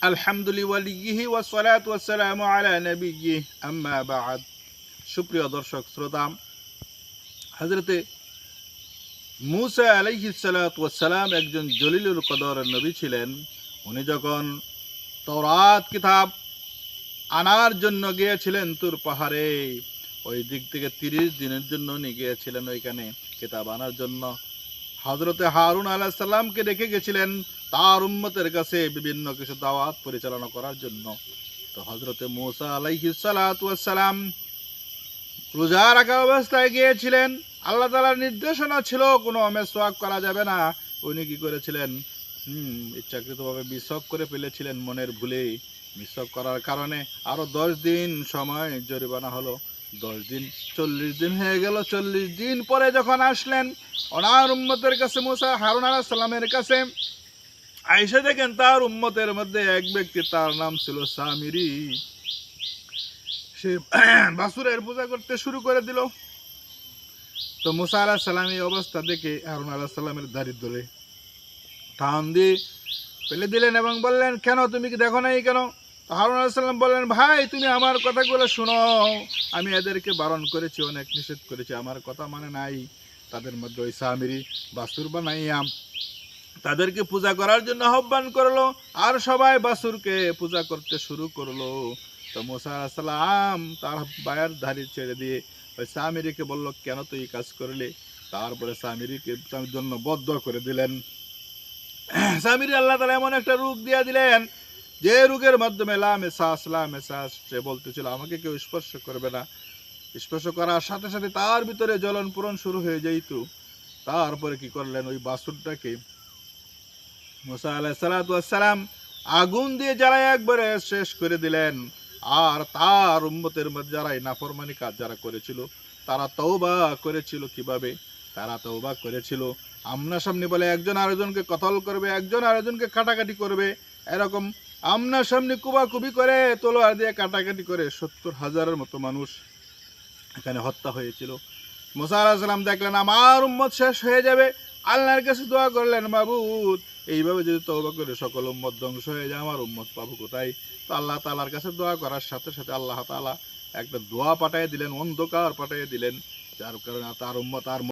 আলহামদুলিল্লাহি ওয়াসসালাতু ওয়াসসালামু আলা নবিয়্যিহি আম্মা বা'দ। সুপ্রিয় দর্শক শ্রোতা, হযরতে মূসা আলাইহিস সালাতু ওয়াসসালাম একজন জলিলুল কদর নবী ছিলেন। উনি যখন তাওরাত কিতাব আনার জন্য গিয়েছিলেন তুর পাহাড়ে, ওই দিক থেকে 30 দিনের জন্য উনি গিয়েছিলেন ওইখানে কিতাব আনার জন্য। হযরতে হারুন আলাইহিস সালামকে রেখে গেছিলেন তার উম্মতের কাছে বিভিন্ন কিছু দাওয়াত পরিচালনা করার জন্য। তো হযরতে মূসা আলাইহিস সালাতু ওয়াসসালাম রোজা রাখা অবস্থায় গিয়েছিলেন। আল্লাহ তাআলার নির্দেশনা ছিল কোনো মেসওয়াক করা যাবে না। উনি কি করেছিলেন? ইচ্ছাকৃতভাবে মিসওয়াক করে ফেলেছিলেন মনের ভুলে। মিসওয়াক করার কারণে আরো 10 দিন সময় জরিমানা হলো। 10 দিন 40 দিন হয়ে গেল। 40 দিন পরে যখন আসলেন ওনার উম্মতের কাছে, মূসা হারুন আলাইহিস সালামের কাছে আইসা দেখেন তার উম্মতের মধ্যে এক ব্যক্তি, তার নাম ছিল সামিরি। সে বাছুরের পূজা করতে শুরু করে দিল। তো মূসা আলাইহিস সালাম এই অবস্থা দেখে হারুন আলাইহিস সালামের দাড়ি ধরে টান দিয়ে ফেলে দিলেন এবং বললেন, কেন, তুমি কি দেখো নাই কেন? তো হারুন আলাইহিস সালাম বললেন, ভাই তুমি আমার কথাগুলো শোনো, আমি এদেরকে বারণ করেছি, অনেক নিষেধ করেছি, আমার কথা মানে নাই। তাদের মধ্যে ওই সামিরি বাছুর বানাইয়া তাদেরকে পূজা করার জন্য আহ্বান করলো, আর সবাই বাছুরকে পূজা করতে শুরু করলো। তো মূসা আলাইহিস সালাম তার বায়ার ধারি ছেড়ে দিয়ে ওই সামিরিকে বলল, কেন তুই এই কাজ করলে? তারপরে সামিরিকে জন্য বদ্ধ করে দিলেন। সামিরি আল্লাহ তাআলা এমন একটা রোগ দিয়ে দিলেন, যে রোগের মাধ্যমে লামেসাস সে বলতেছিল আমাকে কেউ স্পর্শ করবে না। স্পর্শ করার সাথে সাথে তার ভিতরে জ্বলন পূরণ শুরু হয়ে যাইত। তারপরে কি করলেন? ওই বাছুরটাকে মূসা আলাইহিস সালাতু ওয়াস সালাম আগুন দিয়ে জ্বালায় একবারে শেষ করে দিলেন। আর তার উম্মতের মধ্যে যারা নাফরমানি কাজ যারা করেছিল, তারা তওবা করেছিল। কিভাবে তারা তওবা করেছিল? আমনা সামনে বলে একজন আরেকজনকে কতল করবে, একজন আরেকজনকে কাটাকাটি করবে, এরকম আমনা সামনে কুবাকুবি করে তলোয়ার দিয়ে কাটাকাটি করে 70,000-এর মতো মানুষ এখানে হত্যা হয়েছিল। মূসা আলাইহিস সালাম দেখলেন আমার উম্মত শেষ হয়ে যাবে, আল্লাহর কাছে দোয়া করলেন, মাবুদ এইভাবে যদি তওবা করে সকল উম্মত ধ্বংস হয়ে যায়, আমার উম্মত পাবো কোথায়? তো আল্লাহ তাআলার কাছে দোয়া করার সাথে সাথে আল্লাহ তাআলা একটা দোয়া পাঠিয়ে দিলেন, অন্ধকার পাঠিয়ে দিলেন, যার কারণে তার উম্মত আর